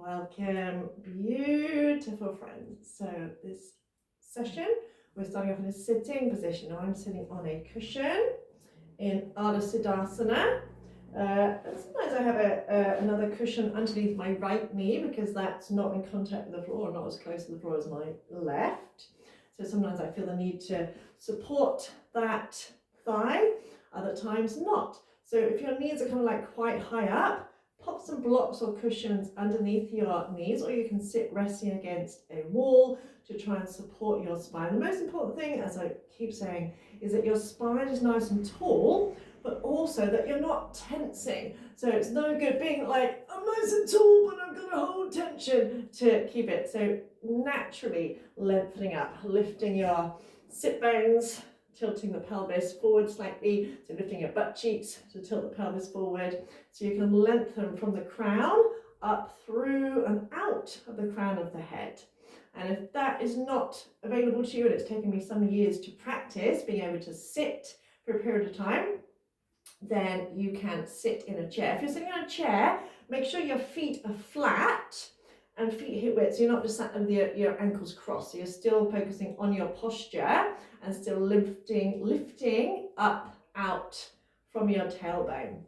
Welcome, beautiful friends. So this session, we're starting off in a sitting position. Now I'm sitting on a cushion in Ardha Siddhasana. And sometimes I have another cushion underneath my right knee because that's not in contact with the floor, not as close to the floor as my left. So sometimes I feel the need to support that thigh, other times not. So if your knees are kind of like quite high up, pop some blocks or cushions underneath your knees, or you can sit resting against a wall to try and support your spine. The most important thing, as I keep saying, is that your spine is nice and tall, but also that you're not tensing. So it's no good being like, I'm nice and tall, but I'm gonna hold tension to keep it. So naturally lengthening up, lifting your sit bones, tilting the pelvis forward slightly, so lifting your butt cheeks to tilt the pelvis forward, so you can lengthen from the crown up through and out of the crown of the head. And if that is not available to you, and it's taken me some years to practice being able to sit for a period of time, then you can sit in a chair. If you're sitting on a chair, make sure your feet are flat and feet hip width, so you're not just sat with your ankles crossed, so you're still focusing on your posture and still lifting up out from your tailbone.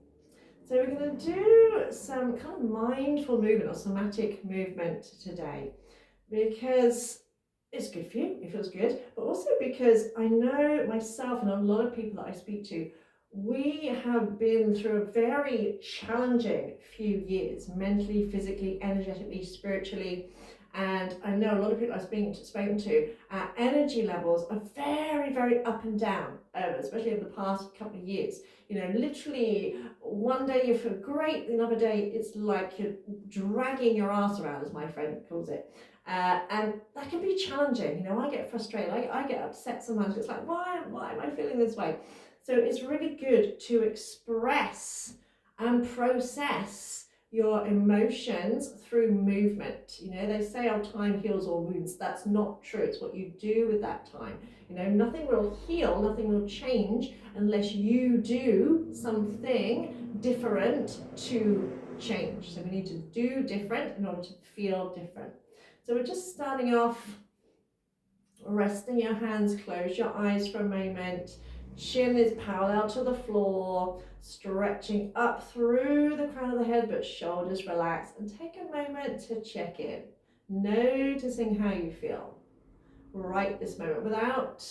So we're going to do some kind of mindful movement or somatic movement today because it's good for you, it feels good, but also because I know myself and a lot of people that I speak to, we have been through a very challenging few years, mentally, physically, energetically, spiritually. And I know a lot of people I've spoken to, energy levels are very, very up and down, especially over the past couple of years. You know, literally one day you feel great, the other day it's like you're dragging your ass around, as my friend calls it. And that can be challenging. You know, I get frustrated, I get upset sometimes. It's like, why am I feeling this way? So it's really good to express and process your emotions through movement. You know, they say, oh, time heals all wounds. That's not true. It's what you do with that time. You know, nothing will heal, nothing will change unless you do something different to change. So we need to do different in order to feel different. So we're just starting off, resting your hands, close your eyes for a moment. Chin is parallel to the floor, stretching up through the crown of the head, but shoulders relaxed. And take a moment to check in, noticing how you feel right this moment, without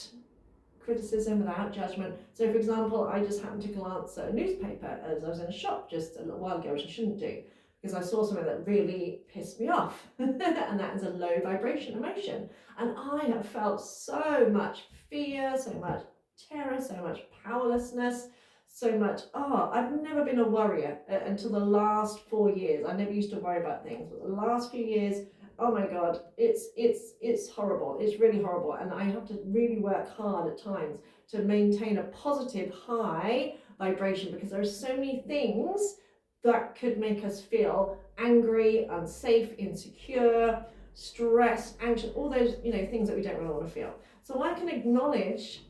criticism, without judgment. So for example, I just happened to glance at a newspaper as I was in a shop just a little while ago, which I shouldn't do, because I saw something that really pissed me off, and that is a low vibration emotion. And I have felt so much fear, so much terror, so much powerlessness, so much, I've never been a worrier until the last 4 years. I never used to worry about things, but the last few years, oh my God, it's horrible. It's really horrible. And I have to really work hard at times to maintain a positive high vibration, because there are so many things that could make us feel angry, unsafe, insecure, stressed, anxious, all those, you know, things that we don't really want to feel. So I can acknowledge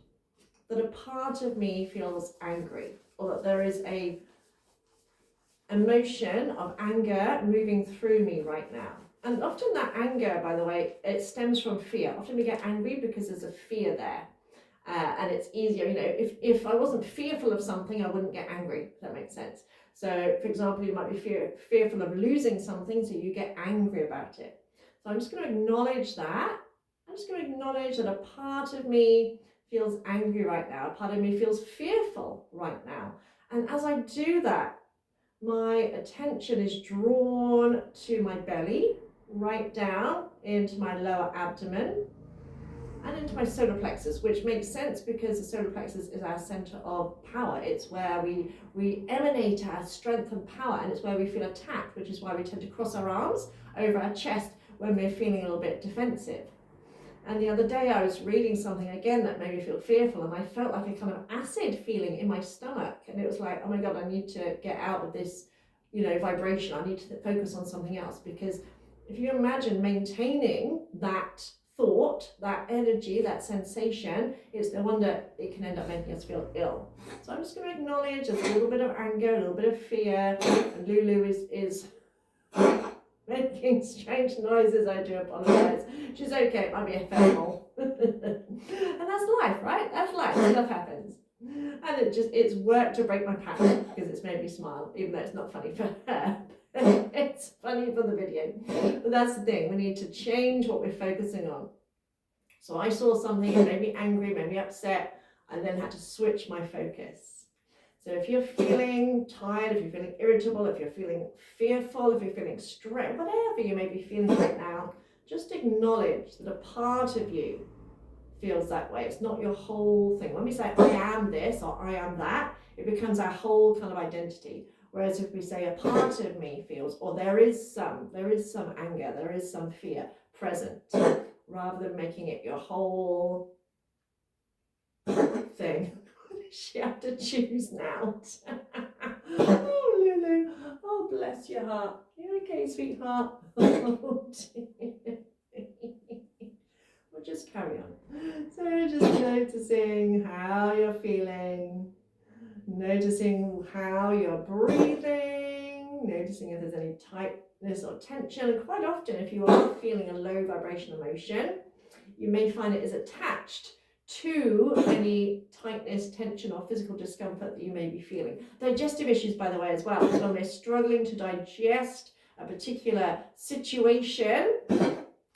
that a part of me feels angry, or that there is a emotion of anger moving through me right now. And often that anger, by the way, it stems from fear. Often we get angry because there's a fear there. And it's easier, you know, if I wasn't fearful of something, I wouldn't get angry, if that makes sense. So, for example, you might be fearful of losing something, so you get angry about it. So I'm just going to acknowledge that. I'm just going to acknowledge that a part of me feels angry right now. A part of me feels fearful right now. And as I do that, my attention is drawn to my belly, right down into my lower abdomen and into my solar plexus, which makes sense because the solar plexus is our center of power. It's where we emanate our strength and power, and it's where we feel attacked, which is why we tend to cross our arms over our chest when we're feeling a little bit defensive. And the other day I was reading something again that made me feel fearful, and I felt like a kind of acid feeling in my stomach, and it was like, oh my God, I need to get out of this, you know, vibration. I need to focus on something else, because if you imagine maintaining that thought, that energy, that sensation, it's no wonder it can end up making us feel ill. So I'm just going to acknowledge there's a little bit of anger, a little bit of fear, and Lulu is making strange noises. I do apologise. She's okay. It might be a thermal. And that's life, right? That's life. Stuff happens. And it's worked to break my pattern because it's made me smile, even though it's not funny for her. It's funny for the video. But that's the thing. We need to change what we're focusing on. So I saw something, it made me angry, made me upset. I then had to switch my focus. So if you're feeling tired, if you're feeling irritable, if you're feeling fearful, if you're feeling stressed, whatever you may be feeling right now, just acknowledge that a part of you feels that way. It's not your whole thing. When we say I am this or I am that, it becomes our whole kind of identity. Whereas if we say a part of me feels, or there is some anger, there is some fear present, rather than making it your whole thing. She have to choose now. Oh, Lulu. Oh, bless your heart. You okay, sweetheart? Oh, dear. We'll just carry on. So just noticing how you're feeling, noticing how you're breathing, noticing if there's any tightness or tension. And quite often, if you are feeling a low vibration emotion, you may find it is attached to any tightness, tension, or physical discomfort that you may be feeling. Digestive issues, by the way, as well. When we're struggling to digest a particular situation,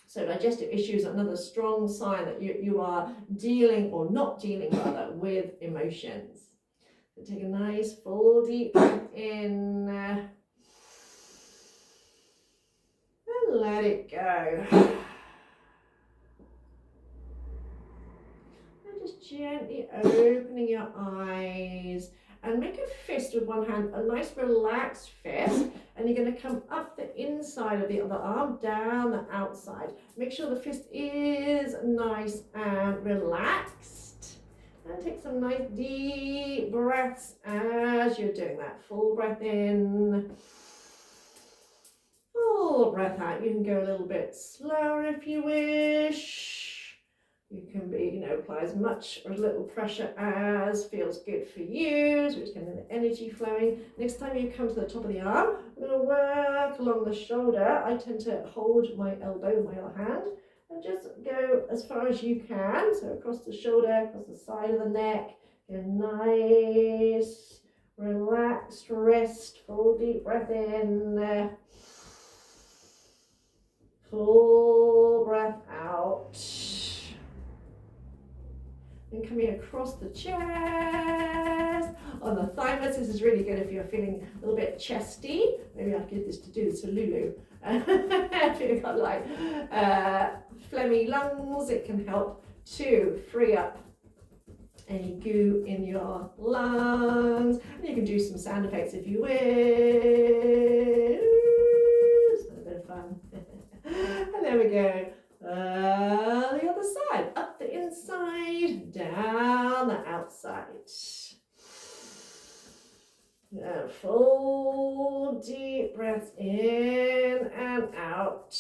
so digestive issues are another strong sign that you are dealing, or not dealing rather, with emotions. So take a nice full deep breath in and let it go. And just gently opening your eyes and make a fist with one hand, a nice relaxed fist, and you're going to come up the inside of the other arm, down the outside. Make sure the fist is nice and relaxed. And take some nice deep breaths as you're doing that. Full breath in, full breath out. You can go a little bit slower if you wish. You can apply as much or as little pressure as feels good for you, so it's getting the energy flowing. Next time you come to the top of the arm, we're going to work along the shoulder. I tend to hold my elbow with my other hand and just go as far as you can. So across the shoulder, across the side of the neck, a nice, relaxed wrist, full deep breath in, full breath out. And coming across the chest, on the thymus. This is really good if you're feeling a little bit chesty. Maybe I'll give this to Lulu. If you've got like phlegmy lungs, it can help to free up any goo in your lungs. And you can do some sound effects if you wish. It's a bit of fun. And there we go. The other side, up the inside, down the outside. And full deep breaths in and out.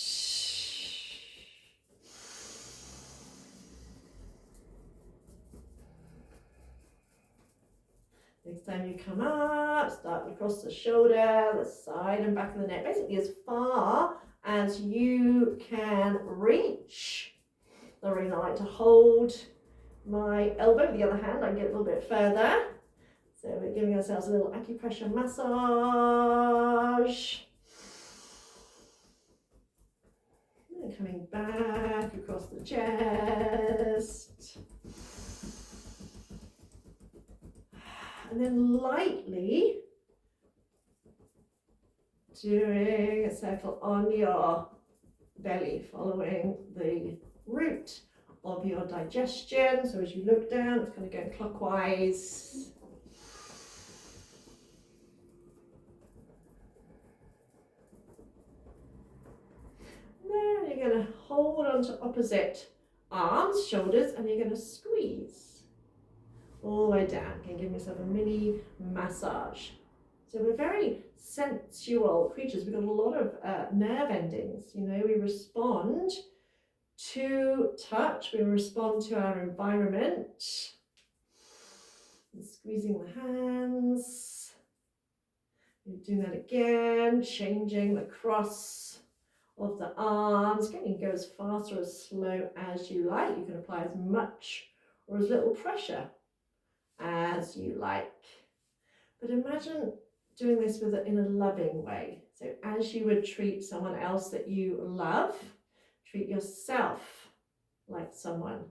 Next time you come up, start across the shoulder, the side and back of the neck, basically as far as you can reach. The reason I like to hold my elbow with the other hand, I can get a little bit further. So we're giving ourselves a little acupressure massage. And coming back across the chest. And then lightly doing a circle on your belly, following the route of your digestion. So as you look down, it's kind of going clockwise. Then you're going to hold onto opposite arms, shoulders, and you're going to squeeze all the way down. You can give yourself a mini massage. So we're very sensual creatures. We've got a lot of nerve endings. We respond to touch, we respond to our environment. And squeezing the hands. You're doing that again, changing the cross of the arms. Again, you can go as fast or as slow as you like. You can apply as much or as little pressure as you like. But imagine doing this in a loving way. So as you would treat someone else that you love, treat yourself like someone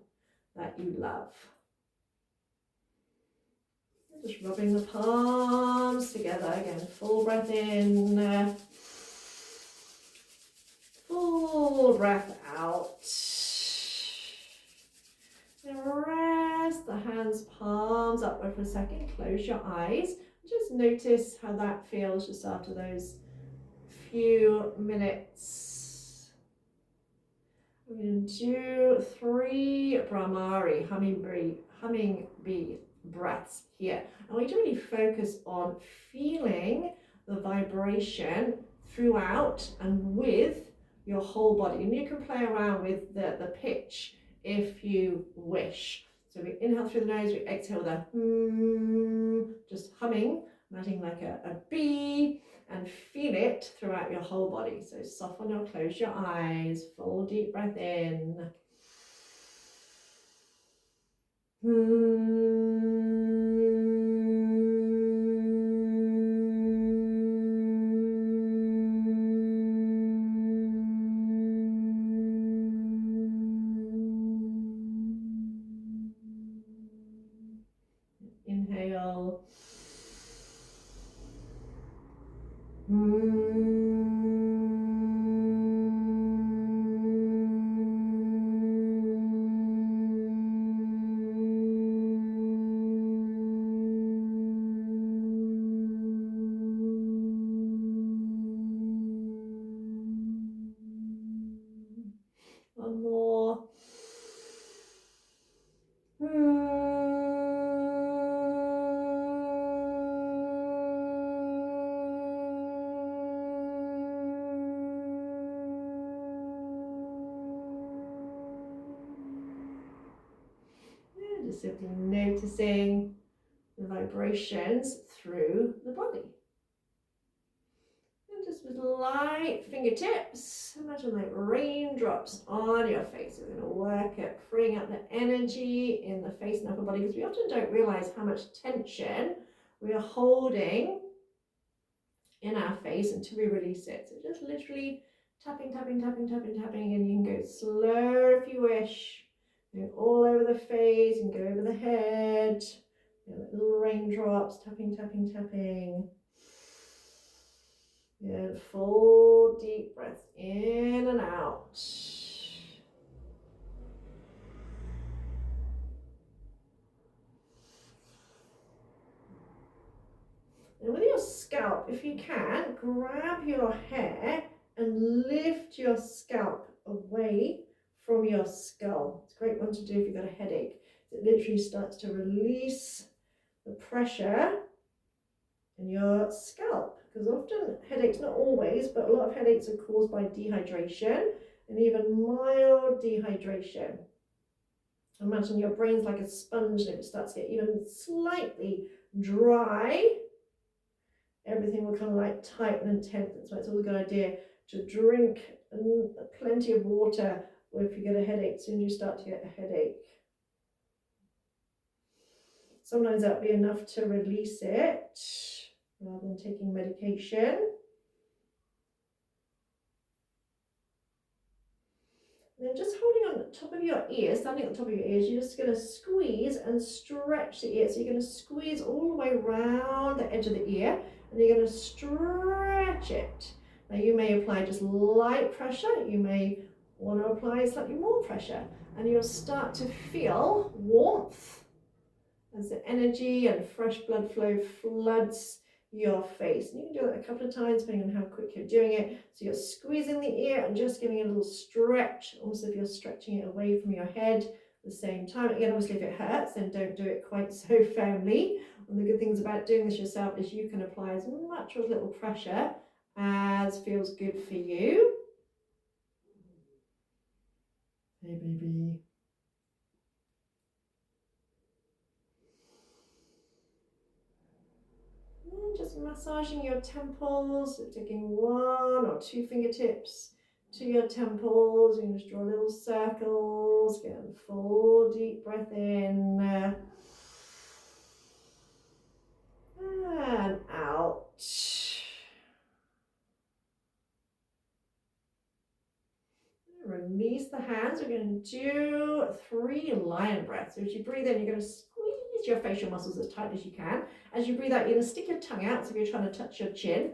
that you love. Just rubbing the palms together again. Full breath in. Full breath out. And rest the hands, palms upward for a second. Close your eyes. Just notice how that feels just after those few minutes. We're going to do 3 Brahmari, humming bee breaths here. I want you to really focus on feeling the vibration throughout and with your whole body. And you can play around with the pitch if you wish. So we inhale through the nose, we exhale with a just humming, imagining like a bee, and feel it throughout your whole body. So soften or close your eyes, full deep breath in. Inhale. One more. Just simply noticing the vibrations through the body. And just with light fingertips, imagine like raindrops on your face. We're going to work at freeing up the energy in the face and upper body, because we often don't realize how much tension we are holding in our face until we release it. So just literally tapping, tapping, tapping, tapping, tapping, and you can go slow if you wish. Go all over the face and go over the head. Little raindrops, tapping, tapping, tapping. Good, full deep breath in and out. And with your scalp, if you can, grab your hair and lift your scalp away from your skull. It's a great one to do if you've got a headache. It literally starts to release the pressure in your scalp, because often headaches, not always, but a lot of headaches are caused by dehydration, and even mild dehydration. Imagine your brain's like a sponge, and if it starts to get even slightly dry, everything will kind of like tighten and tense. That's why it's always a good idea to drink plenty of water, or if you get a headache, as soon as you start to get a headache. Sometimes that'll be enough to release it, rather than taking medication. And then just holding on the top of your ears, standing on the top of your ears, you're just going to squeeze and stretch the ear. So you're going to squeeze all the way around the edge of the ear, and you're going to stretch it. Now you may apply just light pressure, you may want to apply slightly more pressure, and you'll start to feel warmth as the energy and fresh blood flow floods your face. And you can do it a couple of times depending on how quick you're doing it. So you're squeezing the ear and just giving it a little stretch, almost if you're stretching it away from your head at the same time. Again, obviously if it hurts, then don't do it quite so firmly. One of the good things about doing this yourself is you can apply as much or as little pressure as feels good for you. Hey baby. Just massaging your temples, taking 1 or 2 fingertips to your temples. You can just draw little circles. Get a full deep breath in. And out. Release the hands. We're going to do 3 lion breaths. So as you breathe in, you're going to squeeze your facial muscles as tight as you can. As you breathe out, you're going to stick your tongue out. So if you're trying to touch your chin,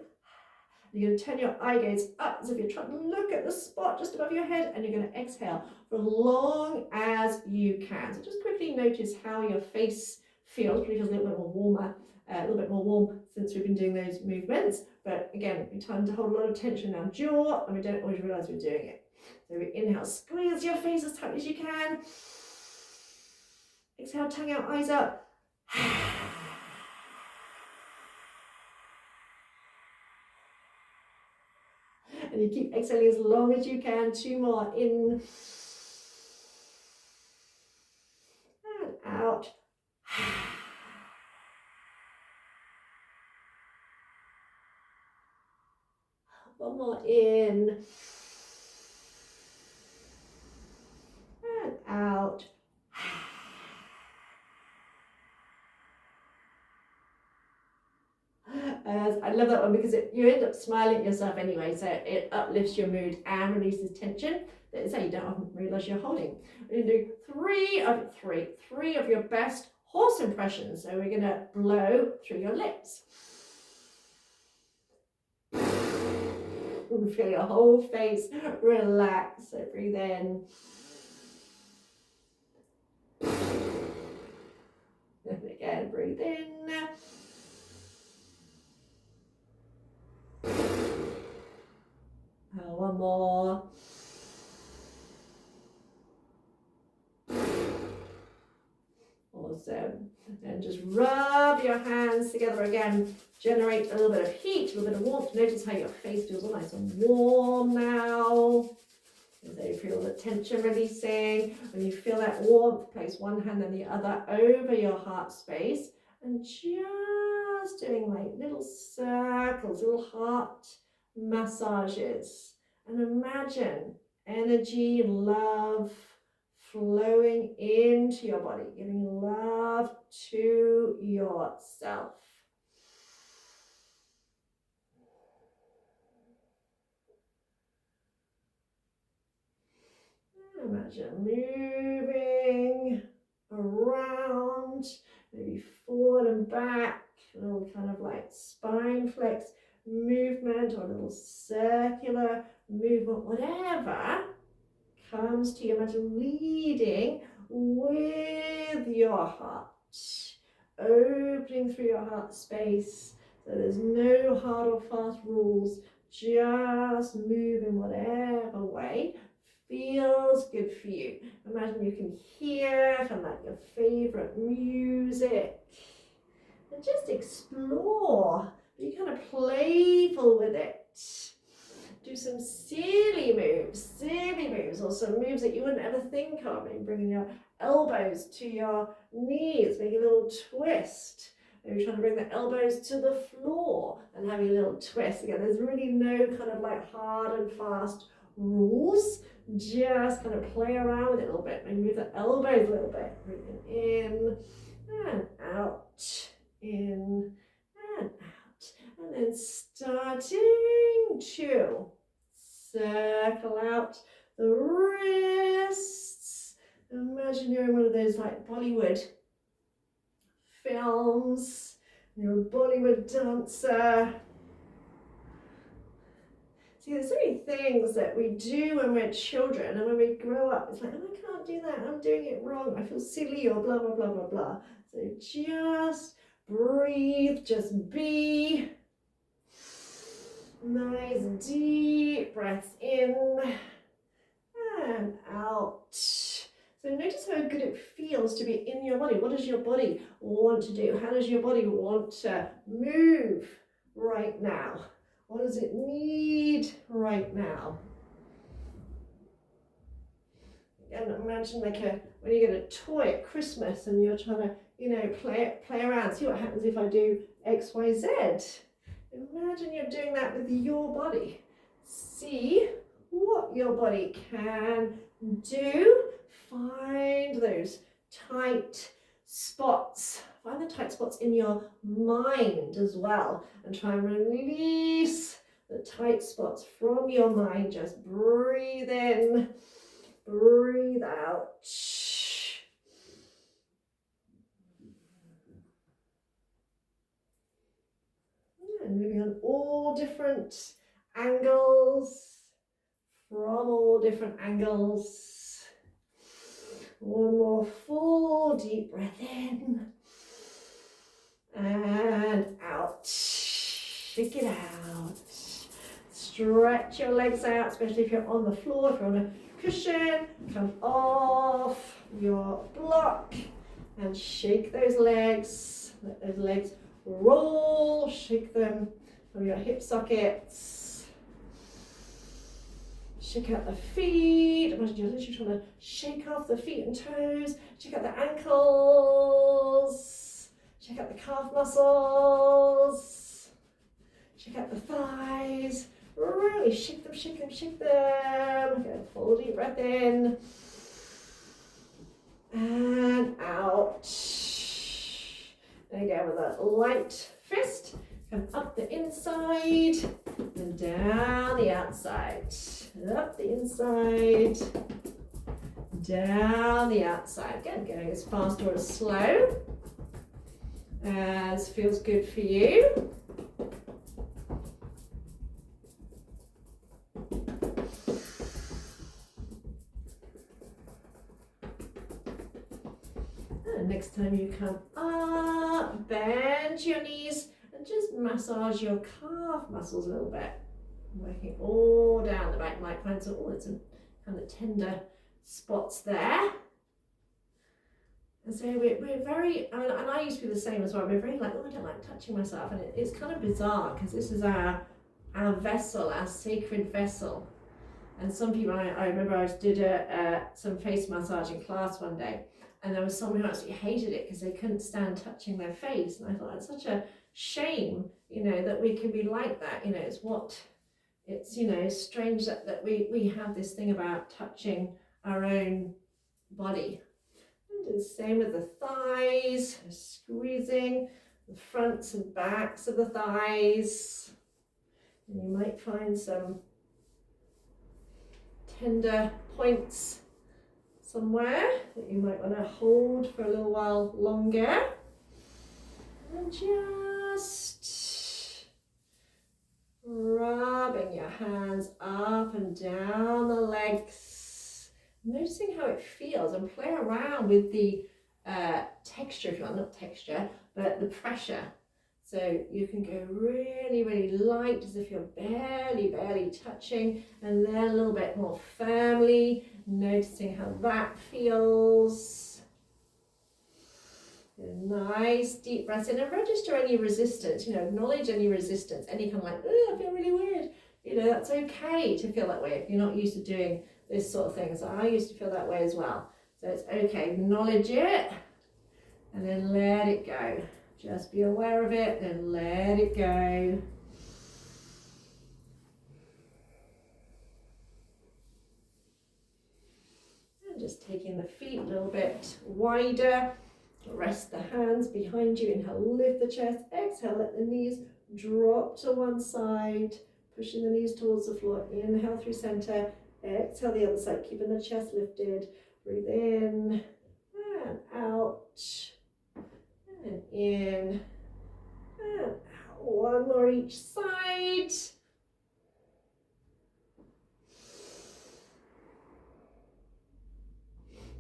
you're going to turn your eye gaze up as if you're trying to look at the spot just above your head, and you're going to exhale for as long as you can. So just quickly notice how your face feels. Probably feels a little bit more warmer, a little bit more warm since we've been doing those movements. But again, we tend to hold a lot of tension in our jaw, and we don't always realize we're doing it. So we inhale, squeeze your face as tight as you can. Exhale, tongue out, eyes up. And you keep exhaling as long as you can. 2 more, in and out. One more, in and out. I love that one because you end up smiling at yourself anyway, so it uplifts your mood and releases tension that is, you don't often realize you're holding. We're going to do three of your best horse impressions. So we're going to blow through your lips. Feel your whole face relax. So breathe in. And again, breathe in. One more. Awesome. And just rub your hands together again. Generate a little bit of heat, a little bit of warmth. Notice how your face feels all nice and warm now. So you feel the tension releasing. When you feel that warmth, place one hand and the other over your heart space and just doing like little circles, little heart massages. And imagine energy, love flowing into your body, giving love to yourself. Imagine moving around, maybe forward and back, a little kind of like spine flex movement or a little circular movement, whatever comes to you. Imagine leading with your heart, opening through your heart space. So there's no hard or fast rules, just move in whatever way feels good for you. Imagine you can hear kind of like your favorite music and just explore. Be kind of playful with it. Do some silly moves, or some moves that you wouldn't ever think of. Maybe bringing your elbows to your knees, making a little twist. Maybe trying to bring the elbows to the floor and having a little twist. Again, there's really no kind of like hard and fast rules. Just kind of play around with it a little bit. Maybe move the elbows a little bit. Breathing in and out, in and out. And then starting to circle out the wrists. Imagine you're in one of those like Bollywood films. You're a Bollywood dancer. See, there's so many things that we do when we're children, and when we grow up, it's like, oh, I can't do that, I'm doing it wrong, I feel silly, or blah, blah, blah, blah, blah. So just breathe, just be. Nice deep breaths in and out. So notice how good it feels to be in your body. What does your body want to do? How does your body want to move right now? What does it need right now? And imagine like when you get a toy at Christmas and you're trying to, play around. See what happens if I do X, Y, Z. Imagine you're doing that with your body. See what your body can do. Find those tight spots. Find the tight spots in your mind as well, and try and release the tight spots from your mind. Just breathe in, breathe out. And moving on all different angles, from all different angles. One more full deep breath in and out. Shake it out. Stretch your legs out, especially if you're on the floor, if you're on a cushion. Come off your block and shake those legs. Let those legs roll. Shake them from your hip sockets. Shake out the feet. Imagine you're literally trying to shake off the feet and toes. Shake out the ankles. Shake out the calf muscles. Shake out the thighs. Really shake them, shake them, shake them. Okay, full deep breath in. And out. And again with a light fist. Come up the inside and down the outside. Up the inside, down the outside. Again, going as fast or as slow as feels good for you. And next time you come up, bend your knees and just massage your calf muscles a little bit. Working all down the back. You might find some, some kind of tender spots there. And so we're very, and I used to be the same as well, we're very like, oh, I don't like touching myself. And it's kind of bizarre because this is our vessel, our sacred vessel. And some people, I remember I did some face massage in class one day, and there was someone who absolutely hated it because they couldn't stand touching their face. And I thought, it's such a shame, that we can be like that. It's strange that we have this thing about touching our own body. And do the same with the thighs, squeezing the fronts and backs of the thighs. And you might find some tender points somewhere that you might want to hold for a little while longer. And just rubbing your hands up and down the legs, noticing how it feels, and play around with the texture, if you want, not texture, but the pressure. So you can go really, really light, as if you're barely touching, and then a little bit more firmly, noticing how that feels. Nice deep breaths in, and register any resistance, acknowledge any resistance, any kind of like, oh, I feel really weird. That's okay to feel that way if you're not used to doing this sort of thing. So I used to feel that way as well. So it's okay, acknowledge it, and then let it go. Just be aware of it and let it go. And just taking the feet a little bit wider. Rest the hands behind you. Inhale, lift the chest. Exhale, let the knees drop to one side, pushing the knees towards the floor. Inhale through center. Exhale the other side, keeping the chest lifted. Breathe in and out. And in and out. One more each side.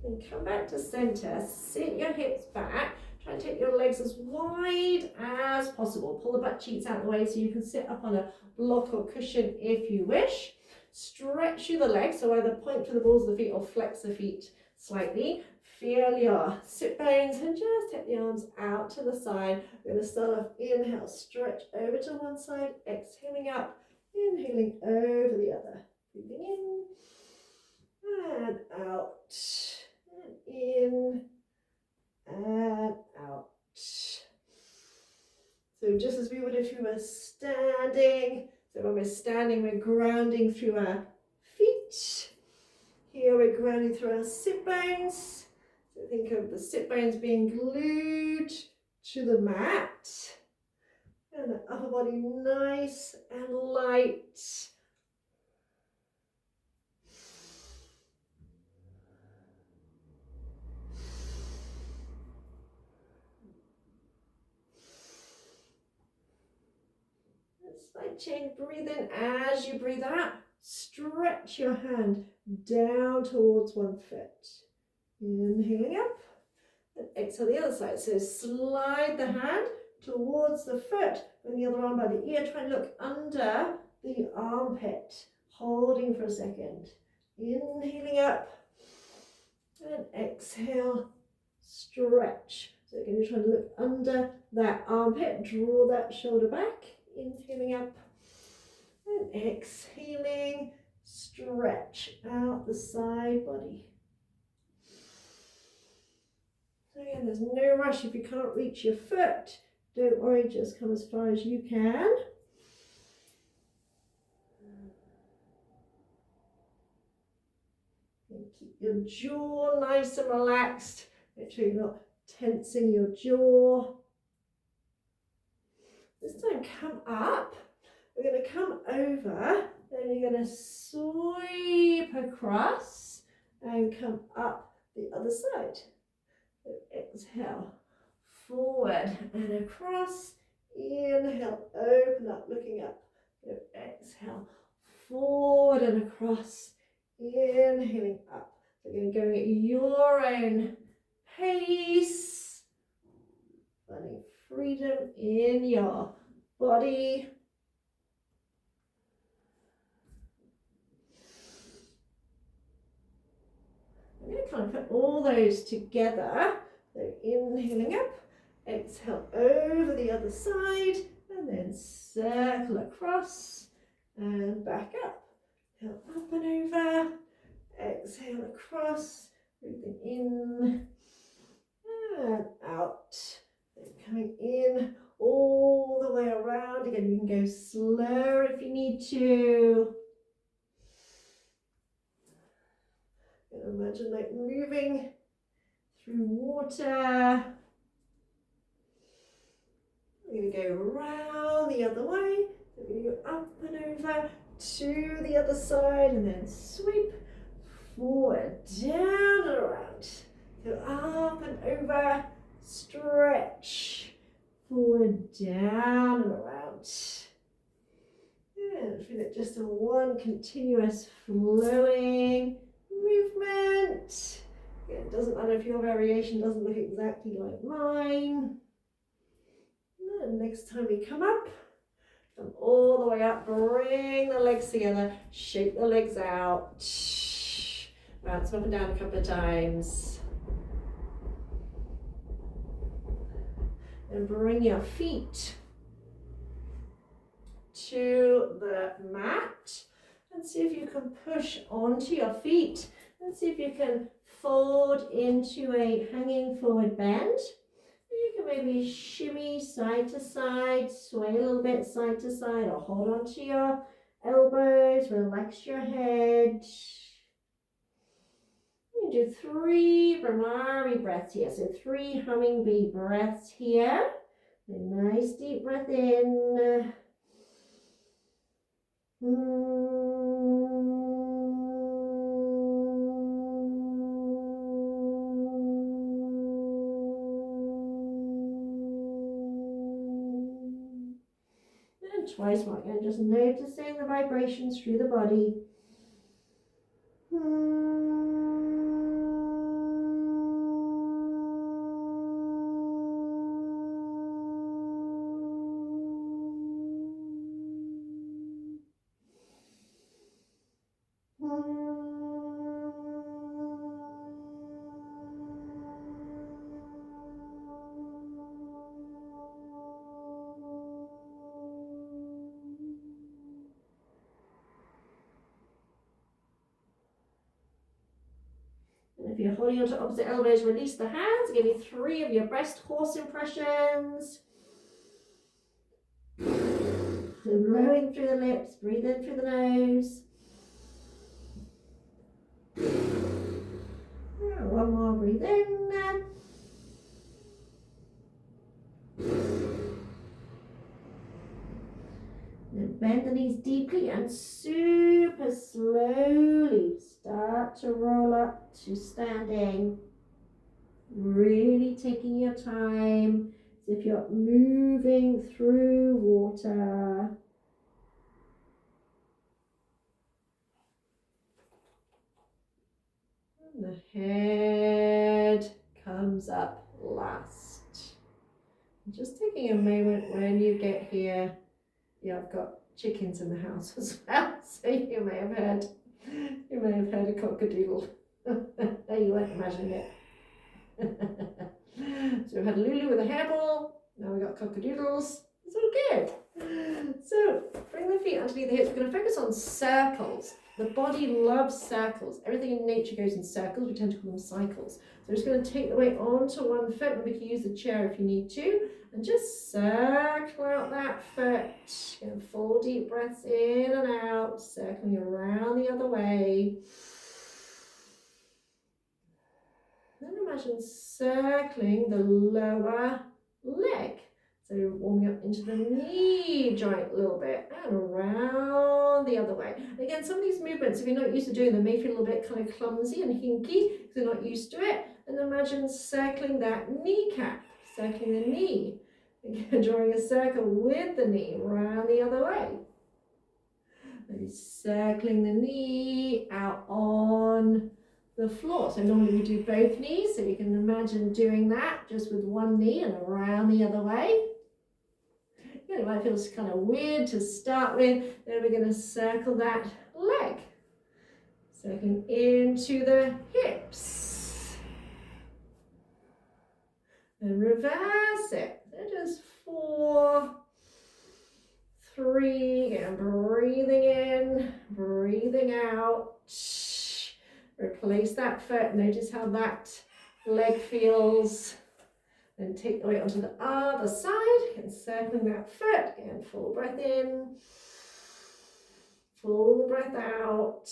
And come back to center. Sit your hips back. Try and take your legs as wide as possible. Pull the butt cheeks out of the way so you can sit up on a block or cushion if you wish. Stretch through the legs, so either point to the balls of the feet or flex the feet slightly. Feel your sit bones and just take the arms out to the side. We're going to start off, inhale, stretch over to one side, exhaling up, inhaling over the other. Breathing in and out. In and out. So just as we would if you were standing. So when we're standing, we're grounding through our feet. feet. Here we're grounding through our sit bones. So think of the sit bones being glued to the mat. And the upper body nice and light. Slight change, breathe in as you breathe out. Stretch your hand down towards one foot. Inhaling up and exhale the other side. So slide the hand towards the foot. Bring the other arm by the ear. Try and look under the armpit. Holding for a second. Inhaling up and exhale. Stretch. So again, you're trying to look under that armpit. Draw that shoulder back. Inhaling up and exhaling, stretch out the side body. So again, there's no rush if you can't reach your foot. Don't worry, just come as far as you can. And keep your jaw nice and relaxed. Make sure you're not tensing your jaw. This time come up, we're going to come over, then you're going to sweep across and come up the other side. So exhale, forward and across, inhale, open up, looking up. So exhale, forward and across, inhaling up. So you're going at your own pace, finding freedom in your body. I'm going to kind of put all those together. So inhaling up, exhale over the other side, and then circle across and back up. Inhale up and over, exhale across, breathing in and out. Coming in all the way around. Again, you can go slower if you need to. Imagine like moving through water. We're going to go around the other way. So we're going to go up and over to the other side and then sweep forward, down and around. Go up and over. Stretch, forward, down and around. And feel it just a one continuous flowing movement. Again, it doesn't matter if your variation doesn't look exactly like mine. And next time we come up, come all the way up, bring the legs together, shake the legs out, bounce up and down a couple of times. And bring your feet to the mat and see if you can push onto your feet and see if you can fold into a hanging forward bend. You can maybe shimmy side to side, sway a little bit side to side, or hold onto your elbows, relax your head. Do 3 Brahmari breaths here. So 3 humming bee breaths here. A nice deep breath in. And twice more again, just noticing the vibrations through the body. If you're holding onto opposite elbows, release the hands. Give me 3 of your breast horse impressions. So blowing through the lips, breathe in through the nose. bend the knees deeply and super slowly start to roll up to standing. Really taking your time, as if you're moving through water. And the head comes up last. Just taking a moment when you get here. Yeah, I've got chickens in the house as well, so you may have heard a cockadoodle. You won't imagine it. So we've had Lulu with a hairball, now we've got cockadoodles. It's all good. So bring the feet underneath the hips. We're going to focus on circles. The body loves circles. Everything in nature goes in circles. We tend to call them cycles. So we're just going to take the weight onto one foot, and we can use the chair if you need to, and just circle out that foot. And full deep breaths in and out, circling around the other way. Then imagine circling the lower leg. So warming up into the knee joint a little bit and around the other way. Again, some of these movements, if you're not used to doing them, may feel a little bit kind of clumsy and hinky because you're not used to it. And imagine circling that kneecap, circling the knee. Again, drawing a circle with the knee around the other way. Maybe circling the knee out on the floor. So normally we do both knees, so you can imagine doing that just with one knee and around the other way. It might feel kind of weird to start with. Then we're going to circle that leg, circling into the hips, and reverse it. So just 4, 3, and breathing in, breathing out. Replace that foot. Notice how that leg feels. Then take the weight onto the other side and circling that foot. Again, full breath in, full breath out.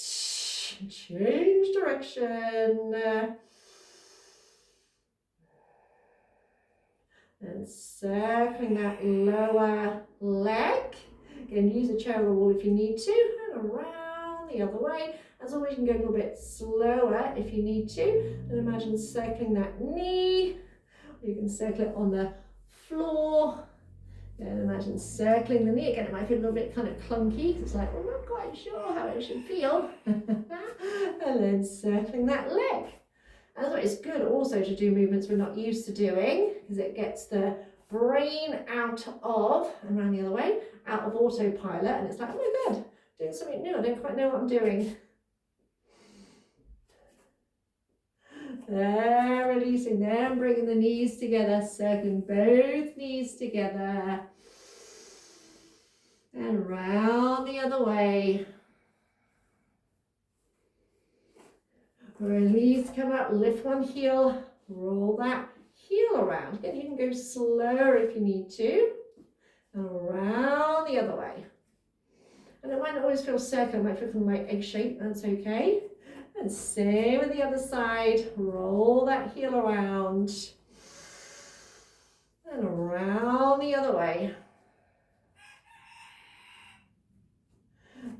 Change direction. And circling that lower leg. Again, use a chair or the wall if you need to. And around the other way. As always, you can go a little bit slower if you need to. And imagine circling that knee. You can circle it on the floor. And imagine circling the knee. Again, it might feel a little bit kind of clunky because it's like, well, I'm not quite sure how it should feel. And then circling that leg. That's why it's good also to do movements we're not used to doing, because it gets the brain out of, and around the other way, out of autopilot. And it's like, oh my God, doing something new. I don't quite know what I'm doing. There, releasing them, bringing the knees together, circling both knees together. And around the other way. Release, come up, lift one heel, roll that heel around. Again, you can go slower if you need to. And around the other way. And it might not always feel circular, it might feel like egg shape, that's okay. And same with the other side, roll that heel around. And around the other way.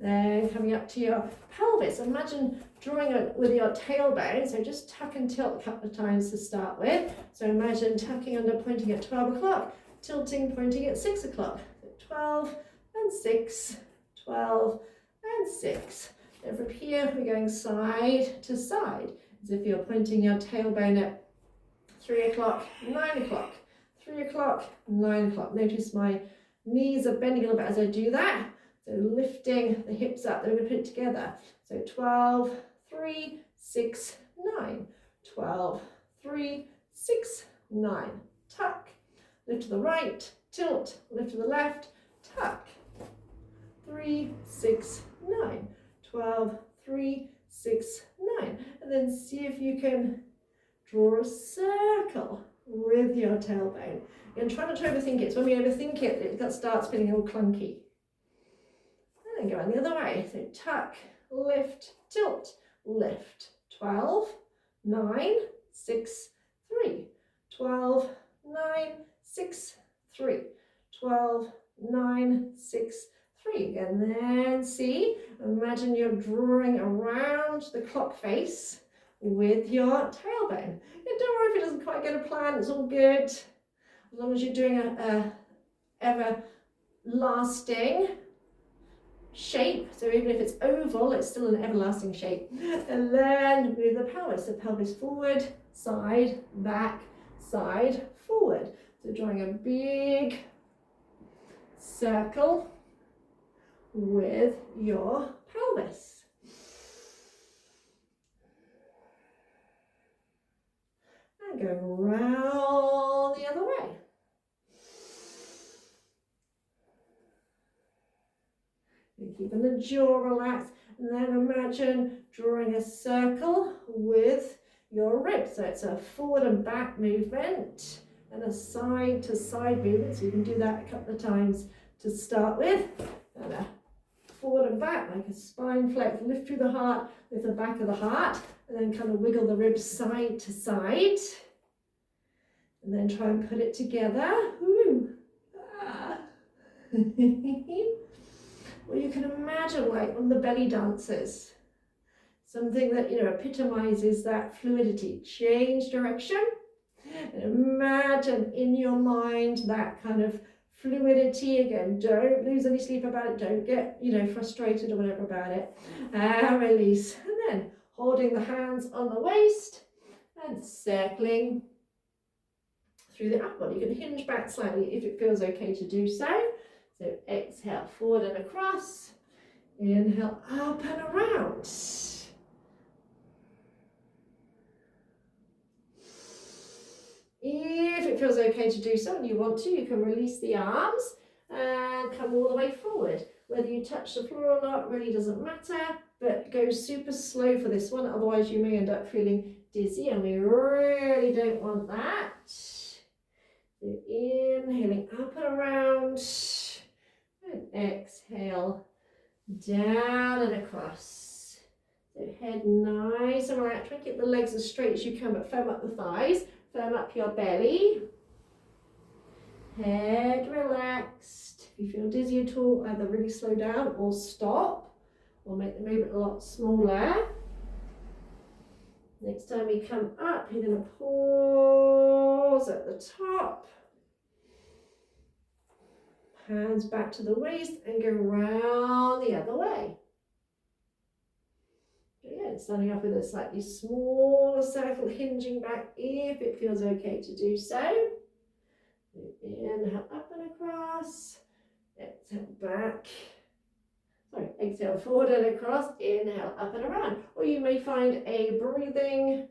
Then coming up to your pelvis, imagine drawing it with your tailbone, so just tuck and tilt a couple of times to start with. So imagine tucking under, pointing at 12 o'clock, tilting, pointing at 6 o'clock. So 12 and 6, 12 and 6. And from here, we're going side to side, as if you're pointing your tailbone at 3 o'clock, 9 o'clock, 3 o'clock, 9 o'clock. Notice my knees are bending a little bit as I do that. So lifting the hips up, then we're going to put it together. So 12, 3, 6, 9. 12, 3, 6, 9. Tuck. Lift to the right, tilt. Lift to the left, tuck. 3, 6, 9. 12, 3, 6, 9. And then see if you can draw a circle with your tailbone. And try not to overthink it. It's when we overthink it, it starts feeling all clunky. And go on the other way. So tuck, lift, tilt, lift. 12, 9, 6, 3. 12, 9, 6, 3. 12, 9, 6, 3, and then see, imagine you're drawing around the clock face with your tailbone. And don't worry if it doesn't quite go to plan, it's all good. As long as you're doing a everlasting shape, so even if it's oval, it's still an everlasting shape. And then move the pelvis, so pelvis forward, side, back, side, forward. So drawing a big circle with your pelvis. And go round the other way. And keeping the jaw relaxed, and then imagine drawing a circle with your ribs. So it's a forward and back movement and a side to side movement. So you can do that a couple of times to start with. And a forward and back, like a spine flex, lift through the heart, lift the back of the heart, and then kind of wiggle the ribs side to side. And then try and put it together. Ooh. Ah. Or you can imagine like on the belly dances, something that, you know, epitomizes that fluidity. Change direction. And imagine in your mind that kind of fluidity. Again, don't lose any sleep about it. Don't get, you know, frustrated or whatever about it. Release. And then holding the hands on the waist and circling through the upper body. You can hinge back slightly if it feels okay to do so. So exhale, forward and across. Inhale, up and around. If it feels okay to do so and you want to, you can release the arms and come all the way forward. Whether you touch the floor or not really doesn't matter, but go super slow for this one, otherwise you may end up feeling dizzy, and we really don't want that. So inhaling up and around, and exhale down and across. So head nice and relaxed. Try and keep the legs as straight as you can, but firm up the thighs. Firm up your belly. Head relaxed. If you feel dizzy at all, either really slow down or stop, or make the movement a lot smaller. Next time you come up, you're going to pause at the top. Hands back to the waist and go round the other way. Again, starting off with a slightly smaller circle, hinging back if it feels okay to do so. Inhale up and across, exhale back. Sorry, exhale forward and across, inhale up and around. Or you may find a breathing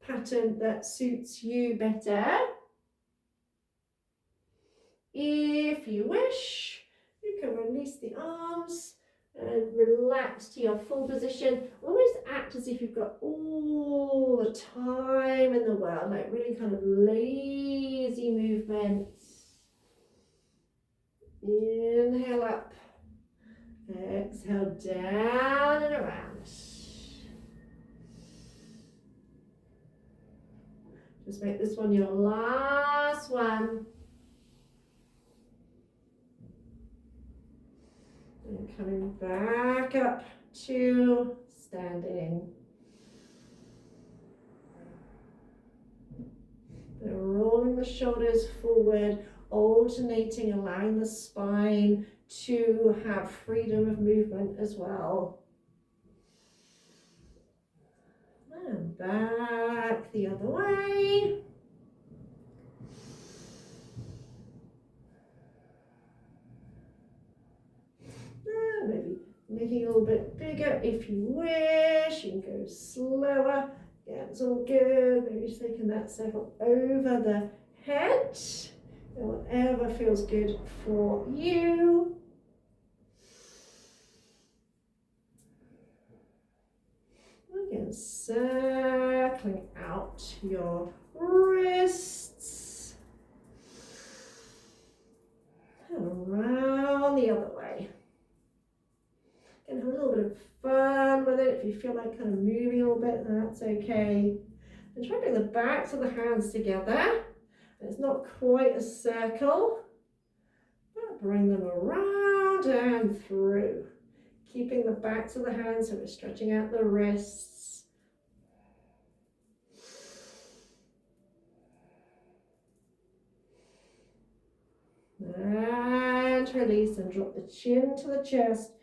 pattern that suits you better. If you wish, you can release the arms and relax to your full position. Almost act as if you've got all the time in the world, like really kind of lazy movements. Inhale up, exhale down and around. Just make this one your last one. And coming back up to standing. And rolling the shoulders forward, alternating, allowing the spine to have freedom of movement as well. And back the other way. And maybe making it a little bit bigger if you wish. You can go slower. Yeah, it's all good. Maybe just taking that circle over the head. And whatever feels good for you. Again, circling out your wrists. And around the other way. And have a little bit of fun with it. If you feel like kind of moving a little bit, that's okay. And try to bring the backs of the hands together. And it's not quite a circle, but bring them around down through. Keeping the backs of the hands, so we're stretching out the wrists. And release and drop the chin to the chest.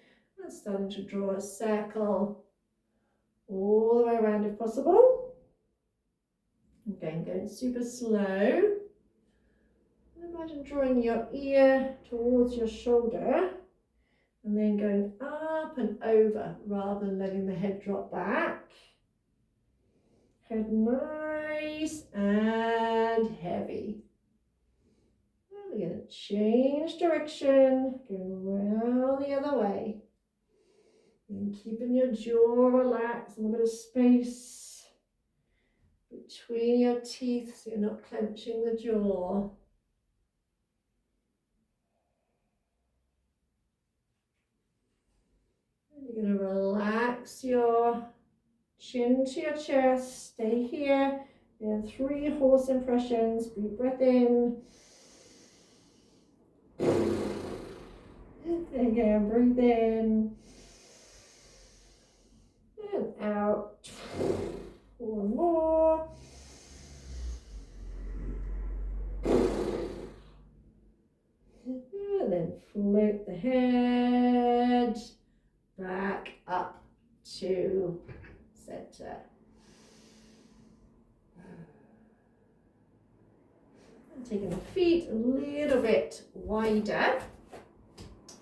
And starting to draw a circle all the way around if possible. Again, going super slow. Imagine drawing your ear towards your shoulder and then going up and over rather than letting the head drop back. Head nice and heavy. And we're going to change direction, go around the other way. And keeping your jaw relaxed, a little bit of space between your teeth so you're not clenching the jaw. And you're going to relax your chin to your chest. Stay here. And 3 horse impressions. Deep breath in. Again, breathe in. And out. 1 more. And then float the head back up to center. And taking the feet a little bit wider.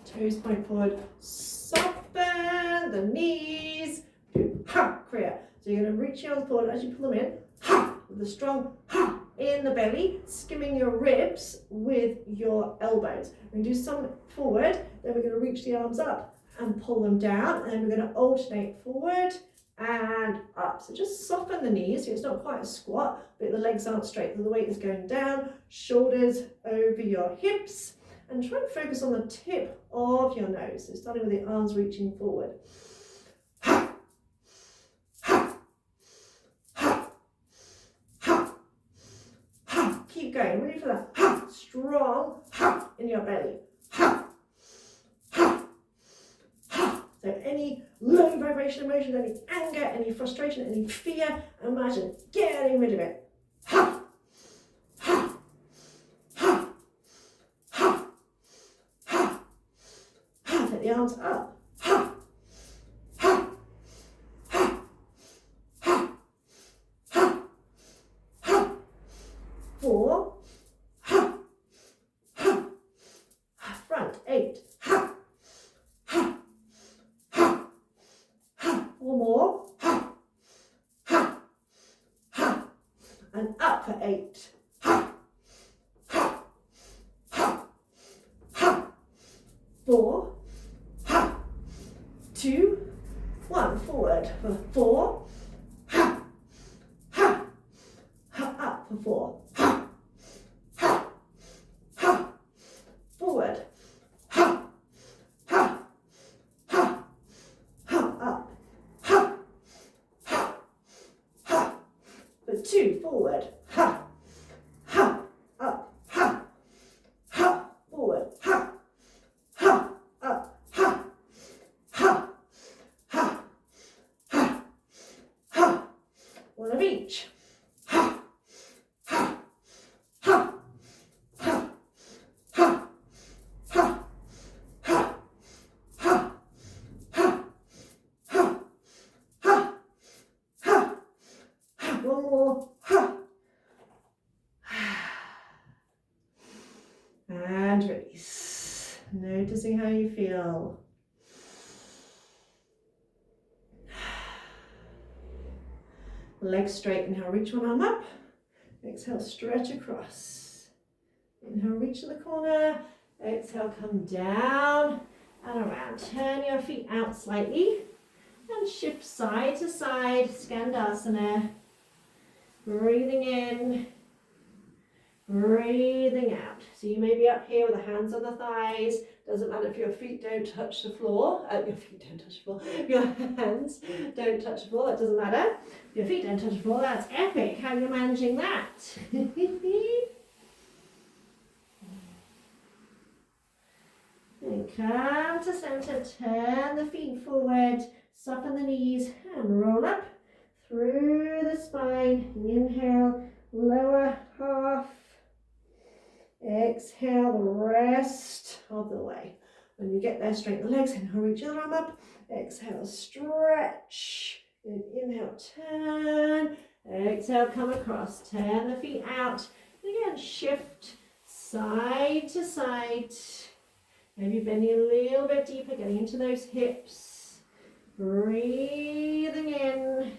Toes point forward. Soften the knees. Do ha, kriya. So you're going to reach your arms forward as you pull them in. Ha, with a strong ha in the belly, skimming your ribs with your elbows. We're going to do some forward, then we're going to reach the arms up and pull them down, and then we're going to alternate forward and up. So just soften the knees, so it's not quite a squat, but the legs aren't straight, so the weight is going down, shoulders over your hips, and try and focus on the tip of your nose. So starting with the arms reaching forward. Ha, ha, ha, ha, ha. Keep going, ready for that. Ha, strong ha in your belly. Ha, ha, ha. So any low vibration emotions, any anger, any frustration, any fear, imagine getting rid of it. Ha, ha, ha, ha, ha, ha. Take the arms up. Ha, ha, ha, ha, ha, ha. 4, ha, ha, front, 8, ha, ha, ha, ha. 4 more, ha, ha, ha, and up for 8, ha, ha, ha, ha. 4, ha, 2, 1, forward for 4, ha, ha, ha, up for 4, ha, ha, ha, forward, ha, ha, ha, ha, up, ha, ha, ha, for 2, forward, ha, ha, up, ha, ha, forward, ha, ha, up, ha, ha, ha, ha, ha. 1 of each. Ha, ha, ha, ha, ha, ha, ha, ha, ha, ha, ha, ha. 1 more. Ha. And release. Noticing how you feel. Legs straight. Inhale, reach one arm up. Exhale, stretch across. Inhale, reach to the corner. Exhale, come down and around. Turn your feet out slightly and shift side to side. Skandasana. Breathing in. Breathing out. So you may be up here with the hands on the thighs. Doesn't matter if your feet don't touch the floor. Your feet don't touch the floor. Your hands don't touch the floor. That doesn't matter. If your feet don't touch the floor, that's epic. How are you managing that? And come to center, turn the feet forward, soften the knees and roll up through the spine. Inhale, lower half. Exhale the rest of the way. When you get there, straighten the legs, inhale, reach your arm up. Exhale, stretch. Good. Inhale, turn. Exhale, come across. Turn the feet out. And again, shift side to side. Maybe bending a little bit deeper, getting into those hips. Breathing in.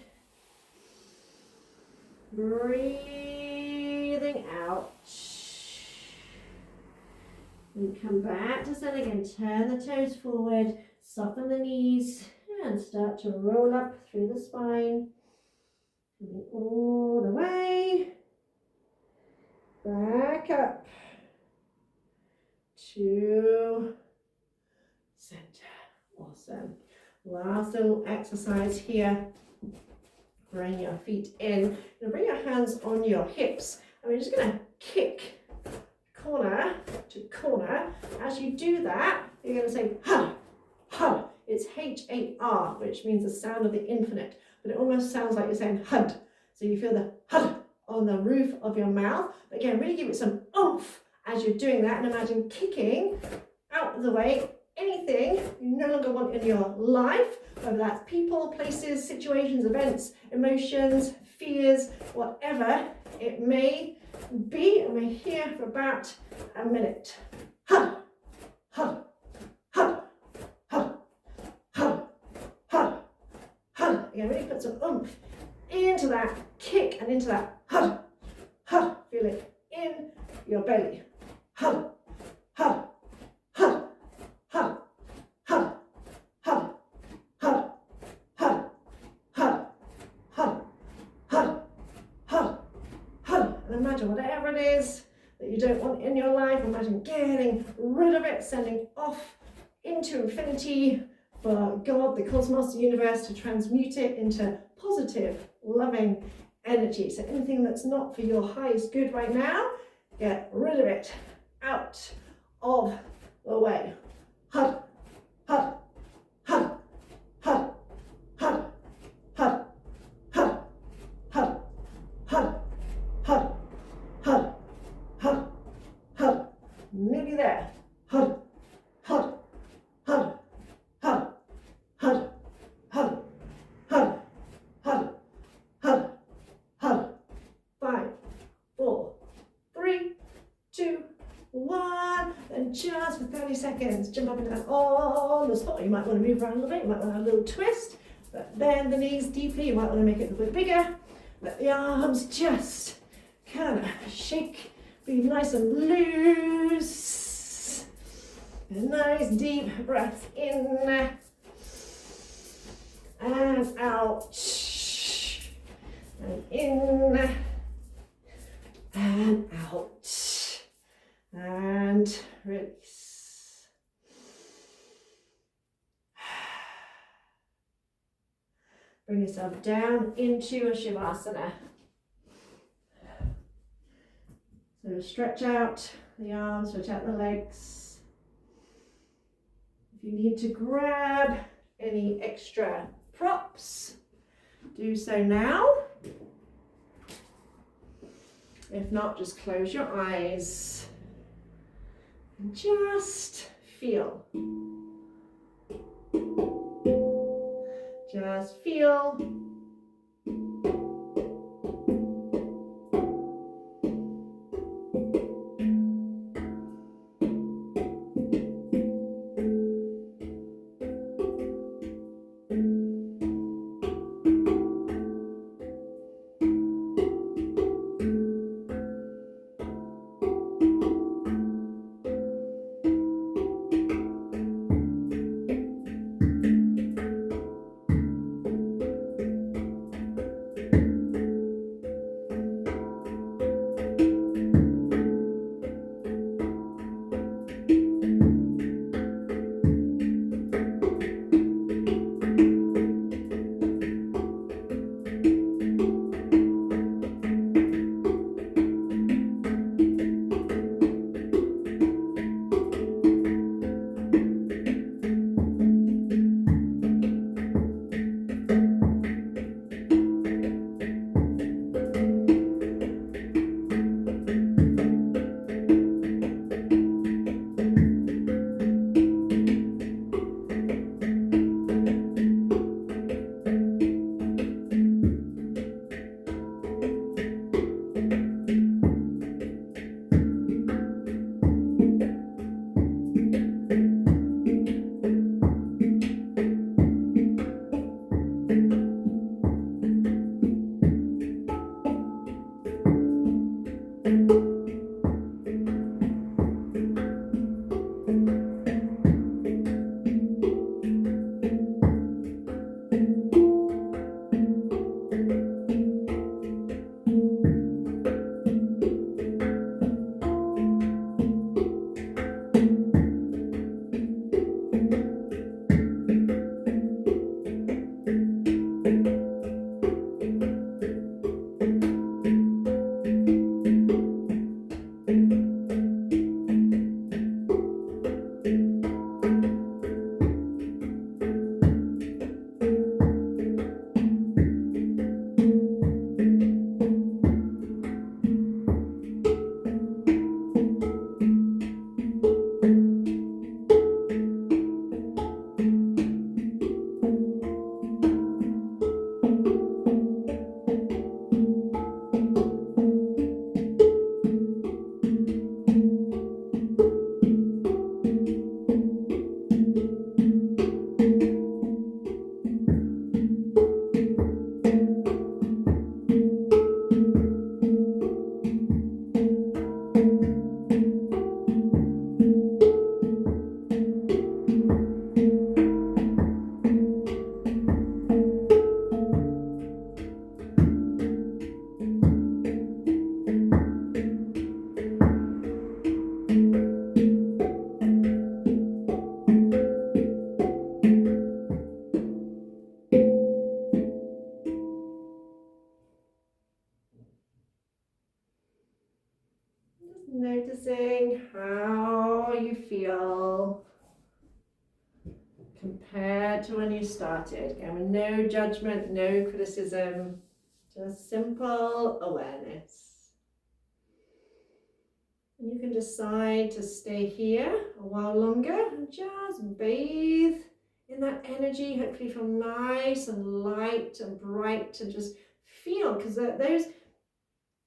Breathing out. And come back to center again. Turn the toes forward. Soften the knees. And start to roll up through the spine. Coming all the way. Back up. To center. Awesome. Last little exercise here. Bring your feet in. Now bring your hands on your hips. And we're just going to kick corner to corner. As you do that, you're going to say ha, ha. It's H-A-R, which means the sound of the infinite, but it almost sounds like you're saying hud. So you feel the hud on the roof of your mouth. But again, really give it some oomph as you're doing that, and imagine kicking out of the way anything you no longer want in your life, whether that's people, places, situations, events, emotions, fears, whatever it may be. And we're here for about a minute. Hud, hud, hud, hud, hud, hud, hud. Again, really put some oomph into that kick and into that hud, hud. Feel it in your belly. Hud, hud, hud, hud, hud, hud, hud, hud, hud, hud, hud, hud, hud. And imagine whatever it is that you don't want in your life, imagine getting rid of it, sending off into infinity for God, the cosmos, the universe, to transmute it into positive, loving energy. So anything that's not for your highest good right now, get rid of it. Out of the way. Hud, hud, hud, hud, hud, hud, hud, hud, hud, hud, hud, hud, hud. Nearly there. Hud, hud, hud, hud, hud, hud, hud, hud, hud, hud. 5, 4, 3, 2, 1, and just for 30 seconds, jump up and down on the spot. You might want to move around a little bit, you might want to have a little twist, but bend the knees deeply, you might want to make it a little bit bigger. Let the arms just kind of shake, be nice and loose. A nice deep breath in and out, and in and out. And release. Bring yourself down into a Shavasana. So stretch out the arms, stretch out the legs. If you need to grab any extra props, do so now. If not, just close your eyes. Just feel. Just feel. Noticing how you feel compared to when you started. Again, with no judgment, no criticism, just simple awareness. And you can decide to stay here a while longer and just bathe in that energy. Hopefully feel nice and light and bright and just feel, because those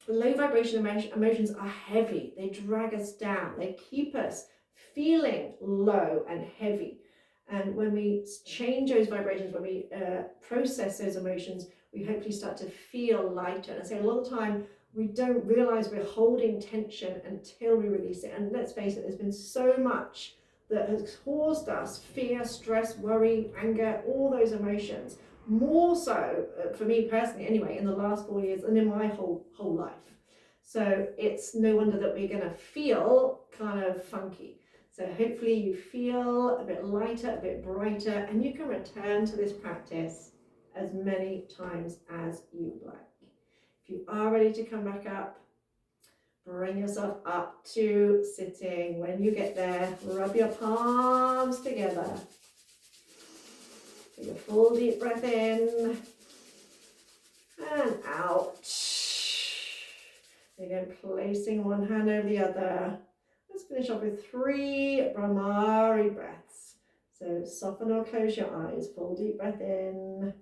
low vibration emotions are heavy. They drag us down. They keep us feeling low and heavy. And when we change those vibrations, when we process those emotions, we hopefully start to feel lighter. And so a lot of time we don't realize we're holding tension until we release it. And let's face it, there's been so much that has caused us fear, stress, worry, anger, all those emotions. More so, for me personally anyway, in the last 4 years than in my whole life. So it's no wonder that we're going to feel kind of funky. So hopefully you feel a bit lighter, a bit brighter, and you can return to this practice as many times as you like. If you are ready to come back up, bring yourself up to sitting. When you get there, rub your palms together. Take a full deep breath in and out. Again, placing one hand over the other. Let's finish off with 3 Brahmari breaths. So soften or close your eyes. Full deep breath in.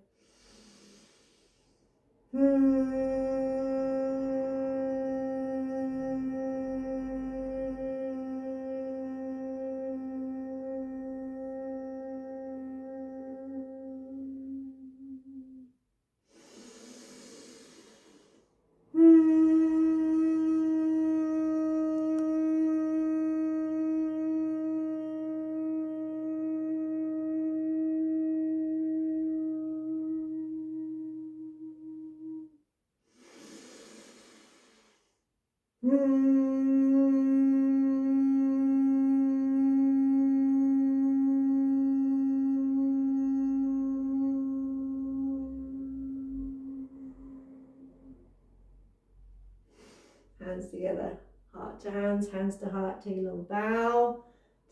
Hands together, heart to hands, hands to heart. Take a little bow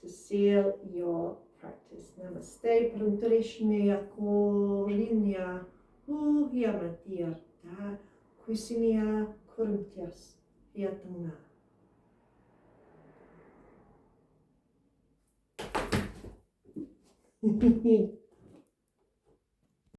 to seal your practice. Namaste, Pruntarishneya Korinya, Huhyamatirta, Kusinia Kurumtyas, Hiatamuna.